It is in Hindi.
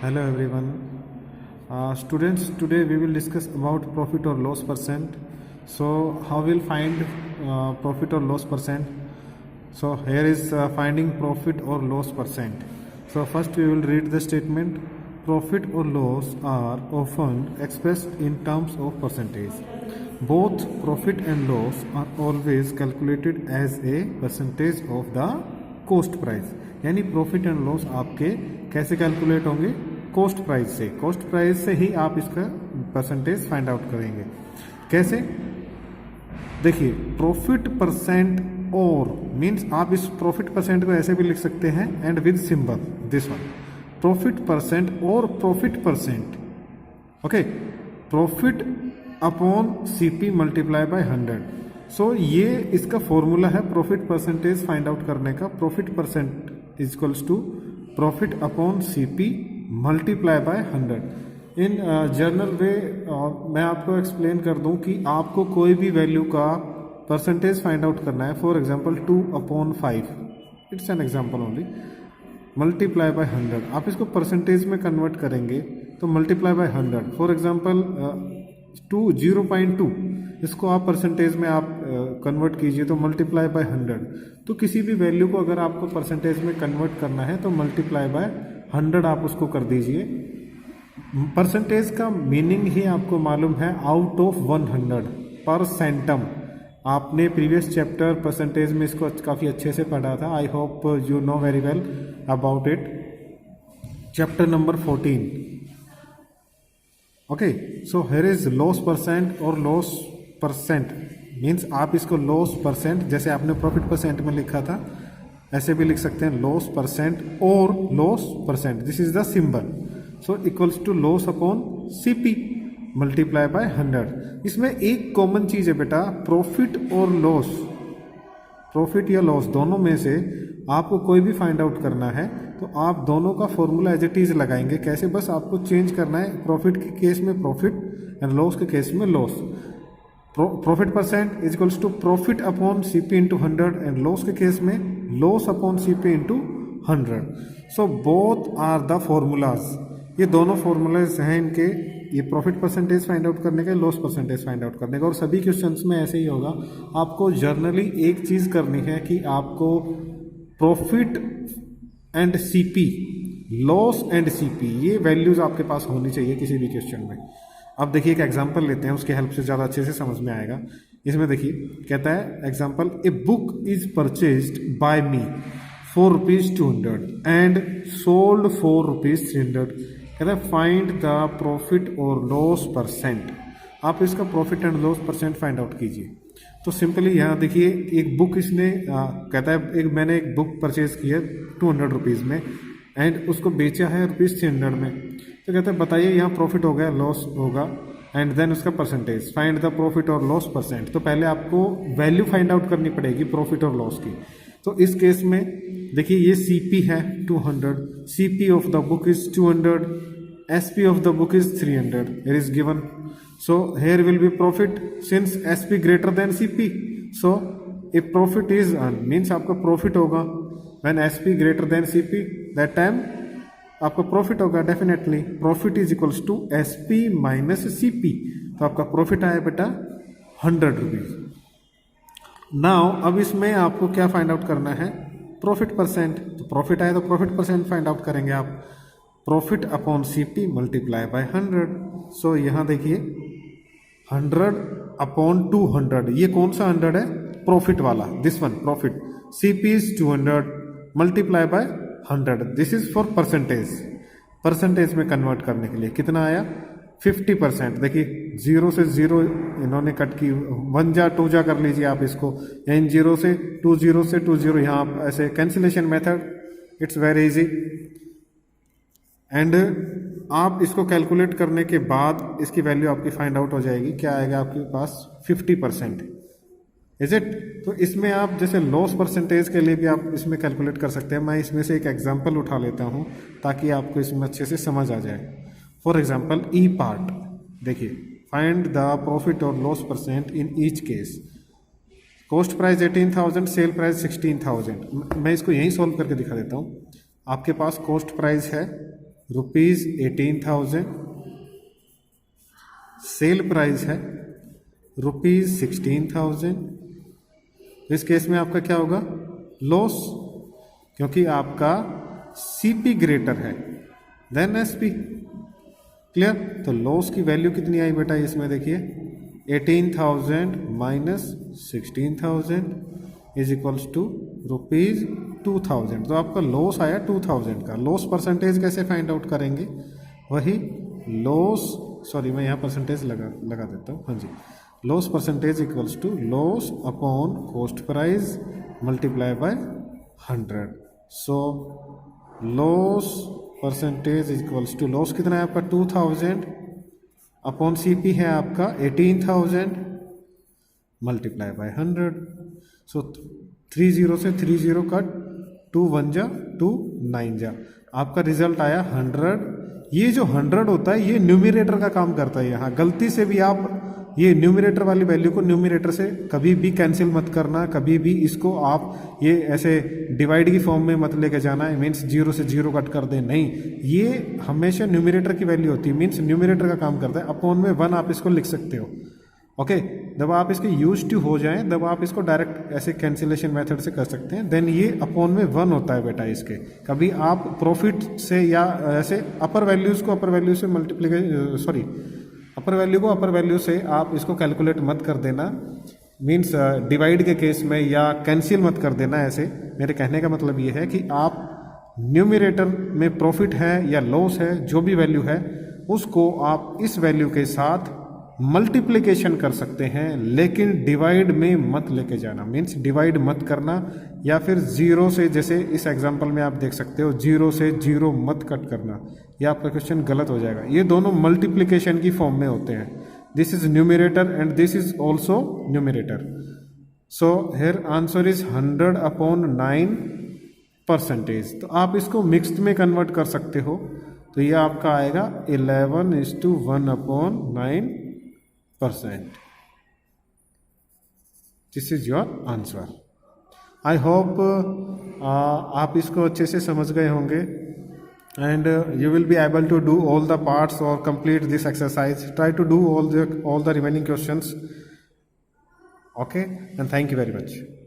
Hello everyone. Students, today we will discuss about profit or loss percent. So how we'll find profit or loss percent? So here is finding profit or loss percent. So first we will read the statement. Profit or loss are often expressed in terms of percentage. Both profit and loss are always calculated as a percentage of the cost price. यानी प्रॉफिट एंड लॉस आपके कैसे कैलकुलेट होंगे? कॉस्ट प्राइस से। कॉस्ट प्राइस से ही आप इसका परसेंटेज फाइंड आउट करेंगे। कैसे? देखिए, प्रॉफिट परसेंट और मीन्स आप इस प्रॉफिट परसेंट को ऐसे भी लिख सकते हैं and with symbol this one, profit percent और profit percent. Okay, profit upon CP multiply by 100। So ये इसका फॉर्मूला है प्रॉफिट परसेंटेज फाइंड आउट करने का। Profit percent is equals to profit upon CP multiply by 100। In general way मैं आपको एक्सप्लेन कर दूं कि आपको कोई भी वैल्यू का परसेंटेज फाइंड आउट करना है। For example 2/5, it's an example only, multiply by 100। आप इसको परसेंटेज में कन्वर्ट करेंगे तो मल्टीप्लाई बाय 100। फॉर एग्जांपल 0.2, इसको आप परसेंटेज में आप कन्वर्ट कीजिए तो मल्टीप्लाई बाय 100। तो किसी भी वैल्यू को अगर आपको परसेंटेज में कन्वर्ट करना है तो मल्टीप्लाई बाय 100 आप उसको कर दीजिए। परसेंटेज का मीनिंग ही आपको मालूम है, आउट ऑफ 100 पर सेंटम। आपने प्रीवियस चैप्टर परसेंटेज में इसको काफ़ी अच्छे से पढ़ा था। I hope you know very well about it, chapter number 14। Okay, so here is loss percent और लॉस परसेंट मीन्स आप इसको लॉस परसेंट, जैसे आपने प्रॉफिट परसेंट में लिखा था ऐसे भी लिख सकते हैं, लॉस परसेंट और loss percent. This is the symbol. So equals to loss upon CP multiply by 100। इसमें एक कॉमन चीज है बेटा, प्रॉफिट और लॉस, प्रॉफिट या लॉस दोनों में से आपको कोई भी फाइंड आउट करना है तो आप दोनों का फॉर्मूला एज इट इज लगाएंगे। कैसे? बस आपको चेंज करना है, प्रॉफिट के केस में प्रॉफिट एंड लॉस के केस में loss. Profit percent is equals to profit upon CP into 100 and loss के केस में loss upon CP into 100। So both are the formulas. ये दोनों फॉर्मूलाज हैं इनके, ये प्रॉफिट परसेंटेज फाइंड आउट करने का, लॉस परसेंटेज फाइंड आउट करने का। और सभी क्वेश्चंस में ऐसे ही होगा। आपको जर्नली एक चीज करनी है कि आपको profit and CP, loss and CP, ये वैल्यूज आपके पास होनी चाहिए किसी भी क्वेश्चन में। अब देखिए एक एग्जांपल लेते हैं, उसकी हेल्प से ज़्यादा अच्छे से समझ में आएगा। इसमें देखिए कहता है example, a book is purchased bye me for ₹200 and sold for ₹300। कहता है फाइंड द प्रॉफिट और लॉस परसेंट। आप इसका profit and loss percent find out कीजिए। तो सिंपली यहाँ देखिए, एक बुक इसने कहता है मैंने एक बुक परचेज की है 200 रुपीज़ में एंड उसको बेचा है ₹300 में। तो कहता है बताइए यहाँ प्रॉफिट हो गया, लॉस होगा, एंड देन उसका परसेंटेज, फाइंड द प्रॉफिट और लॉस परसेंट। तो पहले आपको वैल्यू फाइंड आउट करनी पड़ेगी प्रॉफिट और लॉस की। तो इस केस में देखिए ये सीपी है 200, CP of the book is 200, SP of the book is 300, it is given. So here will be profit since SP greater than CP. So if profit is earn means आपका प्रॉफिट होगा when SP greater than CP, that time आपका प्रॉफिट होगा definitely. Profit is equals to SP minus CP. तो आपका प्रॉफिट आया बेटा 100 रुपीज। नाउ अब इसमें आपको क्या फाइंड आउट करना है? Profit percent. तो प्रॉफिट आया तो प्रॉफिट परसेंट फाइंड आउट करेंगे आप, profit upon CP multiply by 100। सो यहाँ देखिए 100 अपॉन 200, ये कौन सा 100 है? प्रॉफिट वाला, this one profit. CP is 200 multiply by 100, this is for percentage. Percentage में कन्वर्ट करने के लिए कितना आया? 50%। देखिए 0 से 0 इन्होंने कट की, 1 जा 2 जा कर लीजिए आप इसको, या इन 0 से 2, 0 से 2, 0, यहाँ आप ऐसे cancellation method, it's very easy. And आप इसको कैलकुलेट करने के बाद इसकी वैल्यू आपकी फाइंड आउट हो जाएगी। क्या आएगा आपके पास? 50%। Is it? तो इसमें आप जैसे लॉस परसेंटेज के लिए भी आप इसमें कैलकुलेट कर सकते हैं। मैं इसमें से एक एग्जांपल उठा लेता हूं ताकि आपको इसमें अच्छे से समझ आ जाए। फॉर एग्जांपल ई पार्ट, देखिए फाइंड द प्रॉफिट और loss percent in each case. Cost price 18,000, sale price 16,000। मैं इसको यहीं सॉल्व करके दिखा देता हूँ। आपके पास कॉस्ट प्राइस है रुपीज़ 18,000, सेल प्राइस है रुपीज़ 16,000। इस केस में आपका क्या होगा? लॉस, क्योंकि आपका सीपी ग्रेटर है देन एसपी। क्लियर? तो लॉस की वैल्यू कितनी आई बेटा इसमें? देखिए 18,000 minus 16,000 is equals to rupees 2,000। तो आपका लॉस आया 2,000 का। लॉस परसेंटेज कैसे फाइंड आउट करेंगे? वही लॉस, सॉरी मैं यहाँ परसेंटेज लगा देता हूँ। हाँ जी, loss percentage equals to loss upon cost price multiply by 100। So loss percentage equals to loss कितना है आपका 2,000 अपॉन सीपी है आपका 18,000 मल्टीप्लाई बाय 100। सो 30 से 30 कट, 2 1 जा 2 9 जा, आपका रिजल्ट आया 100। ये जो 100 होता है ये न्यूमरेटर का काम करता है। यहाँ गलती से भी आप ये न्यूमरेटर वाली वैल्यू को न्यूमरेटर से कभी भी कैंसिल मत करना, कभी भी इसको आप ये ऐसे डिवाइड की फॉर्म में मत लेके जाना है, मीन्स 0 से 0 कट कर दे, नहीं, ये हमेशा न्यूमरेटर की वैल्यू होती है, मीन्स न्यूमरेटर का काम करता है। अपॉन में 1 आप इसको लिख सकते हो। ओके, जब आप इसके यूज टू हो जाएं तब आप इसको डायरेक्ट ऐसे कैंसिलेशन मेथड से कर सकते हैं। देन ये अपॉन में 1 होता है बेटा इसके। कभी आप प्रॉफिट से या ऐसे अपर वैल्यूज को अपर वैल्यू से अपर वैल्यू को अपर वैल्यू से आप इसको कैलकुलेट मत कर देना, मीन्स डिवाइड के केस में, या कैंसिल मत कर देना ऐसे। मेरे कहने का मतलब ये है कि आप न्यूमरेटर में प्रॉफिट है या लॉस है, जो भी वैल्यू है उसको आप इस वैल्यू के साथ मल्टीप्लिकेशन कर सकते हैं, लेकिन डिवाइड में मत लेके जाना, मीन्स डिवाइड मत करना, या फिर 0 से, जैसे इस एग्जांपल में आप देख सकते हो 0 से 0 मत कट करना, या आपका क्वेश्चन गलत हो जाएगा। ये दोनों मल्टीप्लिकेशन की फॉर्म में होते हैं। This is numerator and this is also numerator. So here answer is 100 upon 9%। तो आप इसको मिक्स्ड में कन्वर्ट कर सकते हो, तो ये आपका आएगा 11:1 upon 9%। This is your answer. I hope आप इसको अच्छे से समझ गए होंगे, and you will be able to do all the parts और complete this exercise. Try to do all the remaining questions. Okay, and thank you very much.